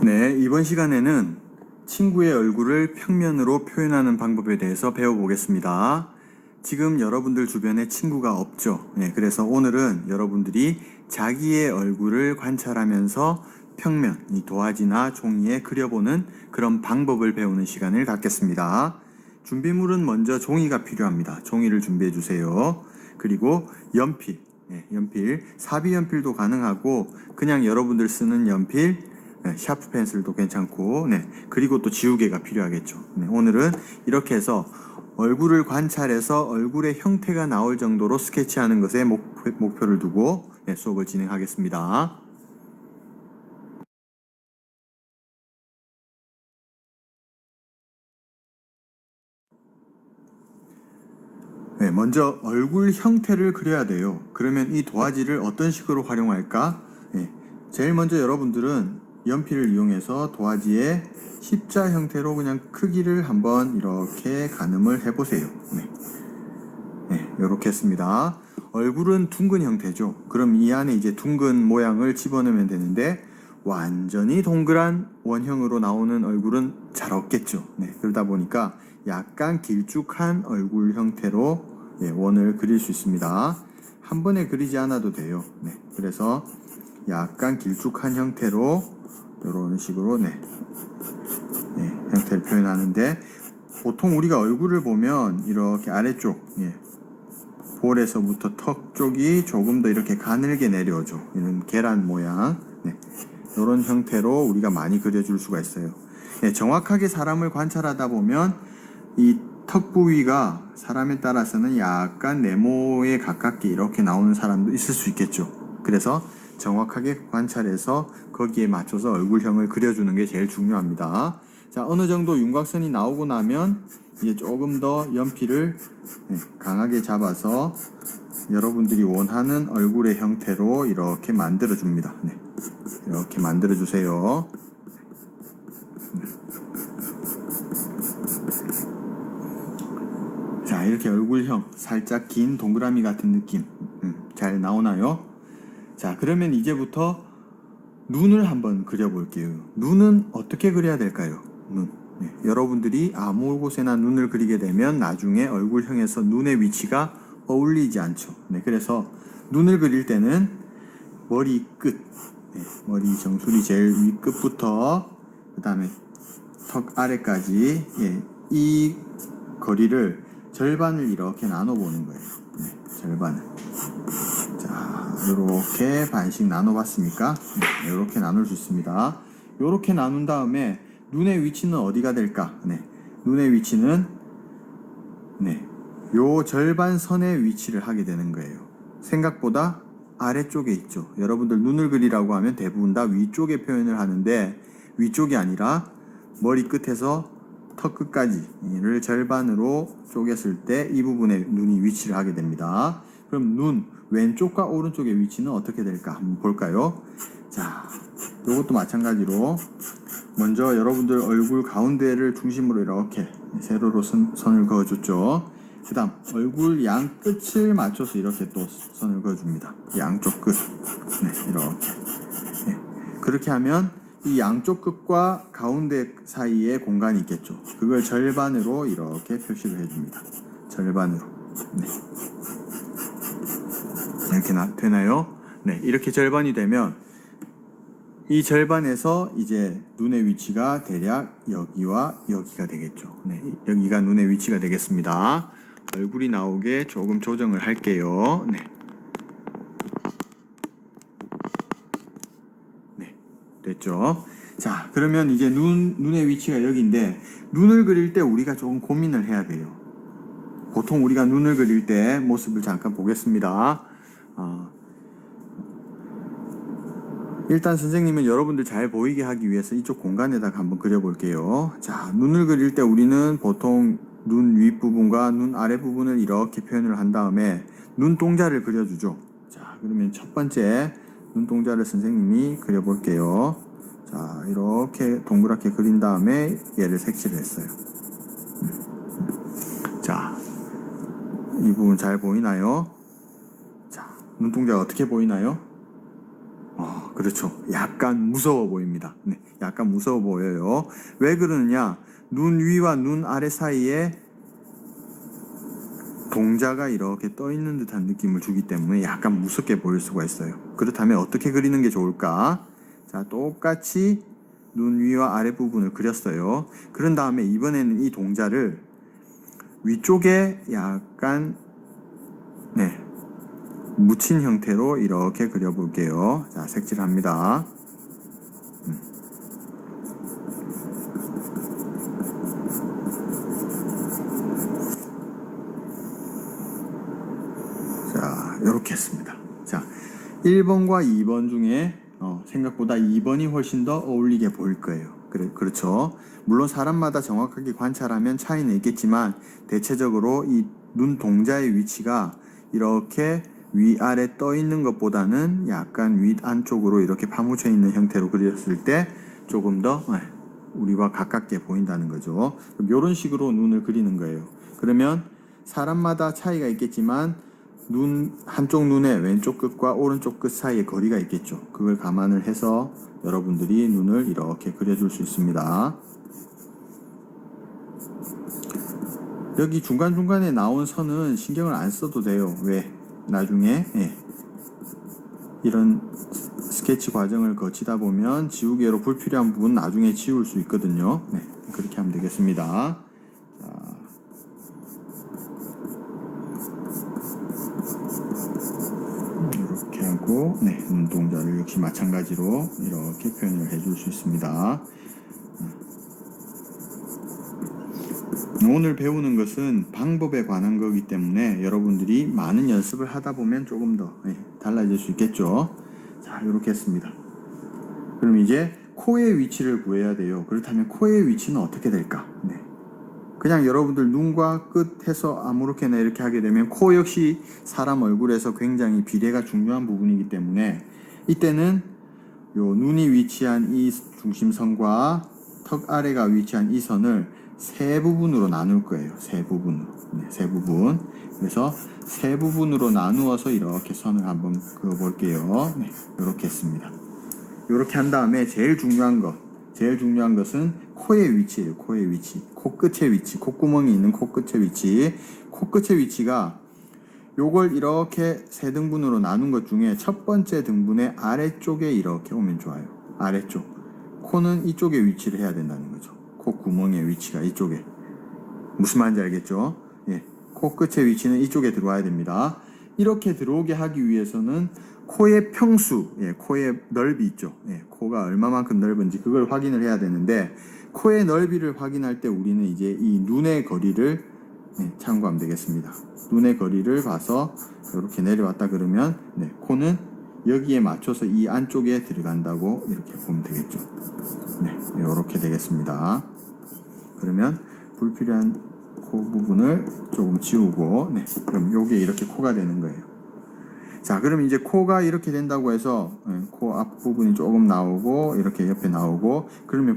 네, 이번 시간에는 친구의 얼굴을 평면으로 표현하는 방법에 대해서 배워보겠습니다. 지금 여러분들 주변에 친구가 없죠? 네, 그래서 오늘은 여러분들이 자기의 얼굴을 관찰하면서 평면, 이 도화지나 종이에 그려보는 그런 방법을 배우는 시간을 갖겠습니다. 준비물은 먼저 종이가 필요합니다. 종이를 준비해 주세요. 그리고 연필, 연필, 사비 연필도 가능하고 그냥 여러분들 쓰는 연필, 샤프 펜슬도 괜찮고, 그리고 또 지우개가 필요하겠죠. 오늘은 이렇게 해서 얼굴을 관찰해서 얼굴의 형태가 나올 정도로 스케치하는 것에 목표를 두고 수업을 진행하겠습니다. 먼저 얼굴 형태를 그려야 돼요. 그러면 이 도화지를 어떤 식으로 활용할까? 제일 먼저 여러분들은 연필을 이용해서 도화지에 십자 형태로 그냥 크기를 한번 이렇게 가늠을 해보세요. 이렇게 했습니다. 얼굴은 둥근 형태죠. 그럼 이 안에 이제 둥근 모양을 집어넣으면 되는데 완전히 동그란 원형으로 나오는 얼굴은 잘 없겠죠. 그러다 보니까 약간 길쭉한 얼굴 형태로 원을 그릴 수 있습니다. 한 번에 그리지 않아도 돼요. 그래서 약간 길쭉한 형태로 이런 식으로 형태를 표현하는데, 보통 우리가 얼굴을 보면 이렇게 아래쪽 볼에서부터 턱 쪽이 조금 더 이렇게 가늘게 내려오죠. 이런 계란 모양, 이런 형태로 우리가 많이 그려줄 수가 있어요. 정확하게 사람을 관찰하다 보면 이 턱 부위가 사람에 따라서는 약간 네모에 가깝게 이렇게 나오는 사람도 있을 수 있겠죠. 그래서 정확하게 관찰해서 거기에 맞춰서 얼굴형을 그려주는 게 제일 중요합니다. 자, 어느 정도 윤곽선이 나오고 나면 이제 조금 더 연필을 강하게 잡아서 여러분들이 원하는 얼굴의 형태로 이렇게 만들어 줍니다. 이렇게 만들어 주세요. 자, 이렇게 얼굴형, 살짝 긴 동그라미 같은 느낌 잘 나오나요? 자, 그러면 이제부터 눈을 한번 그려볼게요. 눈은 어떻게 그려야 될까요? 눈. 여러분들이 아무 곳에나 눈을 그리게 되면 나중에 얼굴형에서 눈의 위치가 어울리지 않죠. 그래서 눈을 그릴 때는 머리 끝, 머리 정수리 제일 위 끝부터 그 다음에 턱 아래까지 이 거리를 절반을 이렇게 나눠보는 거예요. 절반을. 자, 이렇게 반씩 나눠봤습니까? 이렇게 나눌 수 있습니다. 이렇게 나눈 다음에 눈의 위치는 어디가 될까? 눈의 위치는 요 절반 선의 위치를 하게 되는 거예요. 생각보다 아래쪽에 있죠. 여러분들 눈을 그리라고 하면 대부분 다 위쪽에 표현을 하는데 위쪽이 아니라 머리 끝에서 턱 끝까지를 절반으로 쪼갰을 때 이 부분에 눈이 위치를 하게 됩니다. 그럼 눈 왼쪽과 오른쪽의 위치는 어떻게 될까 한번 볼까요? 자, 이것도 마찬가지로 먼저 여러분들 얼굴 가운데를 중심으로 이렇게 세로로 선을 그어줬죠. 그 다음 얼굴 양 끝을 맞춰서 이렇게 또 선을 그어줍니다. 양쪽 끝 이렇게 그렇게 하면 이 양쪽 끝과 가운데 사이에 공간이 있겠죠. 그걸 절반으로 이렇게 표시를 해줍니다. 절반으로. 이렇게 되나요? 이렇게 절반이 되면 이 절반에서 이제 눈의 위치가 대략 여기와 여기가 되겠죠. 여기가 눈의 위치가 되겠습니다. 얼굴이 나오게 조금 조정을 할게요. 됐죠? 자, 그러면 이제 눈의 위치가 여기인데 눈을 그릴 때 우리가 조금 고민을 해야 돼요. 보통 우리가 눈을 그릴 때 모습을 잠깐 보겠습니다. 일단 선생님은 여러분들 잘 보이게 하기 위해서 이쪽 공간에다가 한번 그려볼게요. 자, 눈을 그릴 때 우리는 보통 눈 윗부분과 눈 아랫부분을 이렇게 표현을 한 다음에 눈동자를 그려주죠. 자, 그러면 첫 번째 눈동자를 선생님이 그려볼게요. 자, 이렇게 동그랗게 그린 다음에 얘를 색칠을 했어요. 자, 이 부분 잘 보이나요? 자, 눈동자가 어떻게 보이나요? 그렇죠. 약간 무서워 보입니다. 네, 약간 무서워 보여요. 왜 그러느냐? 눈 위와 눈 아래 사이에 동자가 이렇게 떠 있는 듯한 느낌을 주기 때문에 약간 무섭게 보일 수가 있어요. 그렇다면 어떻게 그리는 게 좋을까? 자, 똑같이 눈 위와 아래 부분을 그렸어요. 그런 다음에 이번에는 이 동자를 위쪽에 약간 묻힌 형태로 이렇게 그려볼게요. 자, 색칠합니다. 자, 이렇게 했습니다. 자, 1번과 2번 중에 생각보다 2번이 훨씬 더 어울리게 보일 거예요. 그렇죠. 물론 사람마다 정확하게 관찰하면 차이는 있겠지만 대체적으로 이 눈 동자의 위치가 이렇게 위아래 떠 있는 것보다는 약간 윗 안쪽으로 이렇게 파묻혀 있는 형태로 그렸을 때 조금 더 우리와 가깝게 보인다는 거죠. 이런 식으로 눈을 그리는 거예요. 그러면 사람마다 차이가 있겠지만 한쪽 눈의 왼쪽 끝과 오른쪽 끝 사이에 거리가 있겠죠. 그걸 감안을 해서 여러분들이 눈을 이렇게 그려줄 수 있습니다. 여기 중간중간에 나온 선은 신경을 안 써도 돼요. 왜? 나중에 이런 스케치 과정을 거치다 보면 지우개로 불필요한 부분 나중에 지울 수 있거든요. 네, 그렇게 하면 되겠습니다. 이렇게 하고 눈동자를 역시 마찬가지로 이렇게 표현을 해줄 수 있습니다. 오늘 배우는 것은 방법에 관한 거기 때문에 여러분들이 많은 연습을 하다 보면 조금 더 달라질 수 있겠죠. 자, 이렇게 했습니다. 그럼 이제 코의 위치를 구해야 돼요. 그렇다면 코의 위치는 어떻게 될까? 그냥 여러분들 눈과 끝 해서 아무렇게나 이렇게 하게 되면 코 역시 사람 얼굴에서 굉장히 비례가 중요한 부분이기 때문에 이때는 요 눈이 위치한 이 중심선과 턱 아래가 위치한 이 선을 세 부분으로 나눌 거예요. 세 부분으로. 세 부분. 그래서 세 부분으로 나누어서 이렇게 선을 한번 그어 볼게요. 이렇게 했습니다. 이렇게 한 다음에 제일 중요한 것은 코의 위치예요. 코의 위치. 코끝의 위치. 콧구멍이 있는 코끝의 위치. 코끝의 위치가 요걸 이렇게 세 등분으로 나눈 것 중에 첫 번째 등분의 아래쪽에 이렇게 오면 좋아요. 아래쪽. 코는 이쪽에 위치를 해야 된다는 거죠. 콧구멍의 위치가 이쪽에. 무슨 말인지 알겠죠? 코끝의 위치는 이쪽에 들어와야 됩니다. 이렇게 들어오게 하기 위해서는 코의 평수, 코의 넓이 있죠. 코가 얼마만큼 넓은지 그걸 확인을 해야 되는데 코의 넓이를 확인할 때 우리는 이제 이 눈의 거리를 참고하면 되겠습니다. 눈의 거리를 봐서 이렇게 내려왔다 그러면 코는 여기에 맞춰서 이 안쪽에 들어간다고 이렇게 보면 되겠죠. 이렇게 되겠습니다. 그러면 불필요한 코 부분을 조금 지우고 그럼 요게 이렇게 코가 되는 거예요. 자, 그럼 이제 코가 이렇게 된다고 해서 코 앞부분이 조금 나오고 이렇게 옆에 나오고 그러면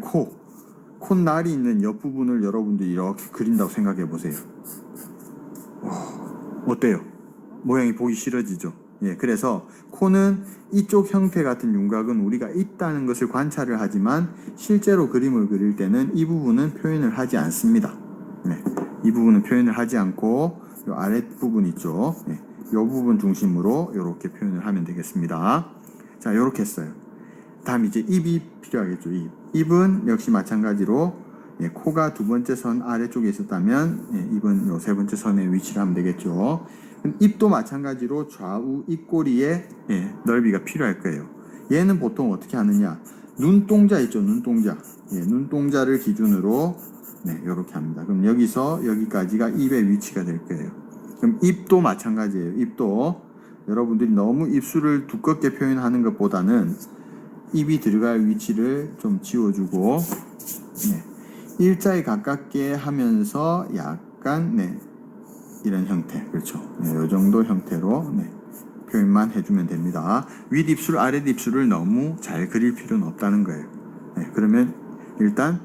콧날이 있는 옆부분을 여러분들이 이렇게 그린다고 생각해 보세요. 어때요? 모양이 보기 싫어지죠? 그래서 코는 이쪽 형태 같은 윤곽은 우리가 있다는 것을 관찰을 하지만 실제로 그림을 그릴 때는 이 부분은 표현을 하지 않습니다. 이 부분은 표현을 하지 않고 이 아랫부분 있죠? 이 부분 중심으로 이렇게 표현을 하면 되겠습니다. 자, 이렇게 했어요. 다음 이제 입이 필요하겠죠. 입은 역시 마찬가지로 코가 두 번째 선 아래쪽에 있었다면 입은 요 세 번째 선에 위치를 하면 되겠죠. 입도 마찬가지로 좌우 입꼬리에 넓이가 필요할 거예요. 얘는 보통 어떻게 하느냐? 눈동자 있죠, 눈동자. 눈동자를 기준으로 이렇게 합니다. 그럼 여기서 여기까지가 입의 위치가 될 거예요. 그럼 입도 마찬가지예요. 입도 여러분들이 너무 입술을 두껍게 표현하는 것보다는 입이 들어갈 위치를 좀 지워주고 일자에 가깝게 하면서 약간 이런 형태, 그렇죠. 이 정도 형태로 표현만 해주면 됩니다. 윗입술, 아랫입술을 너무 잘 그릴 필요는 없다는 거예요. 그러면 일단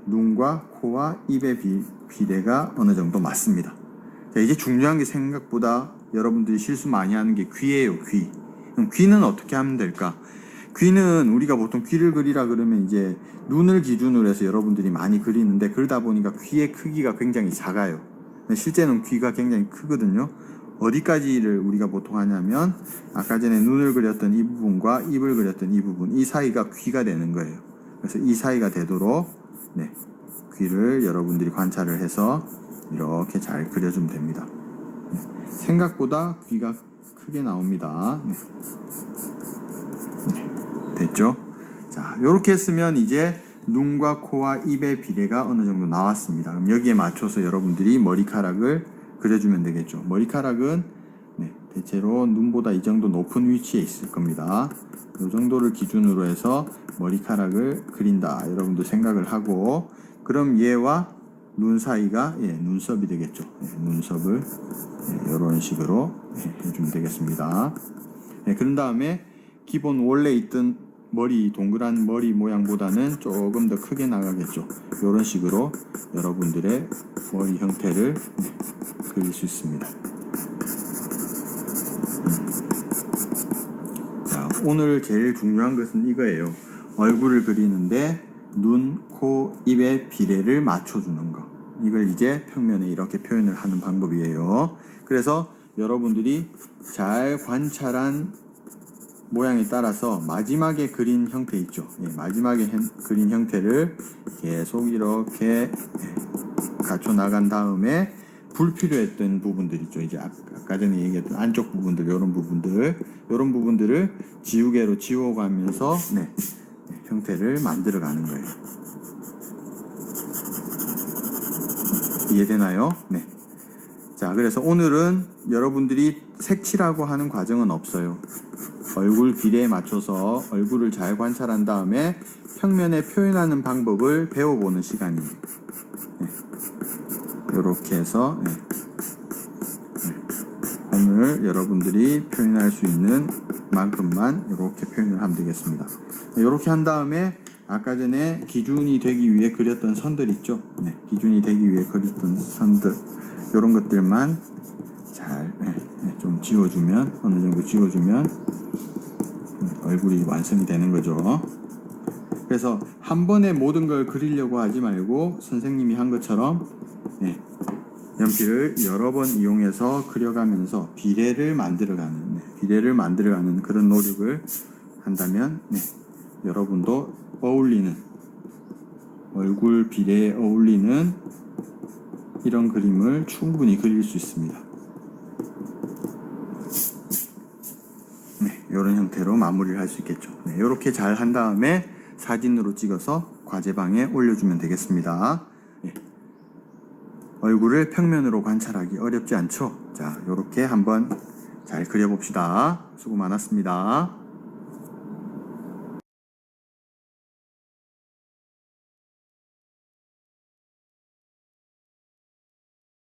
눈과 코와 입의 비례가 어느 정도 맞습니다. 자, 이제 중요한 게 생각보다 여러분들이 실수 많이 하는 게 귀예요. 귀. 그럼 귀는 어떻게 하면 될까? 귀는 우리가 보통 귀를 그리라 그러면 이제 눈을 기준으로 해서 여러분들이 많이 그리는데, 그러다 보니까 귀의 크기가 굉장히 작아요. 실제는 귀가 굉장히 크거든요. 어디까지를 우리가 보통 하냐면, 아까 전에 눈을 그렸던 이 부분과 입을 그렸던 이 부분, 이 사이가 귀가 되는 거예요. 그래서 이 사이가 되도록 귀를 여러분들이 관찰을 해서 이렇게 잘 그려주면 됩니다. 생각보다 귀가 크게 나옵니다. 됐죠? 자, 이렇게 했으면 이제 눈과 코와 입의 비례가 어느 정도 나왔습니다. 그럼 여기에 맞춰서 여러분들이 머리카락을 그려주면 되겠죠. 머리카락은 대체로 눈보다 이 정도 높은 위치에 있을 겁니다. 이 정도를 기준으로 해서 머리카락을 그린다, 여러분도 생각을 하고, 그럼 얘와 눈 사이가 눈썹이 되겠죠. 눈썹을 이런 식으로 해주면 되겠습니다. 그런 다음에 기본 원래 있던 머리, 동그란 머리 모양보다는 조금 더 크게 나가겠죠. 이런 식으로 여러분들의 머리 형태를 그릴 수 있습니다. 자, 오늘 제일 중요한 것은 이거예요. 얼굴을 그리는데 눈, 코, 입의 비례를 맞춰주는 거. 이걸 이제 평면에 이렇게 표현을 하는 방법이에요. 그래서 여러분들이 잘 관찰한 모양에 따라서 마지막에 그린 형태 있죠. 마지막에 그린 형태를 계속 이렇게 갖춰 나간 다음에 불필요했던 부분들 있죠. 이제 아까 전에 얘기했던 안쪽 부분들, 이런 부분들을 지우개로 지워가면서 형태를 만들어 가는 거예요. 이해되나요? 네. 자, 그래서 오늘은 여러분들이 색칠하고 하는 과정은 없어요. 얼굴 비례에 맞춰서 얼굴을 잘 관찰한 다음에 평면에 표현하는 방법을 배워보는 시간이에요. 이렇게 해서 오늘 여러분들이 표현할 수 있는 만큼만 이렇게 표현을 하면 되겠습니다. 이렇게 한 다음에 아까 전에 기준이 되기 위해 그렸던 선들 있죠. 기준이 되기 위해 그렸던 선들, 이런 것들만 잘 좀 지워주면, 어느 정도 지워주면 얼굴이 완성이 되는 거죠. 그래서 한 번에 모든 걸 그리려고 하지 말고 선생님이 한 것처럼 연필을 여러 번 이용해서 그려가면서 비례를 만들어가는 그런 노력을 한다면 여러분도 어울리는, 얼굴 비례에 어울리는 이런 그림을 충분히 그릴 수 있습니다. 이런 형태로 마무리를 할 수 있겠죠. 이렇게 잘 한 다음에 사진으로 찍어서 과제방에 올려주면 되겠습니다. 얼굴을 평면으로 관찰하기 어렵지 않죠? 자, 이렇게 한번 잘 그려봅시다. 수고 많았습니다.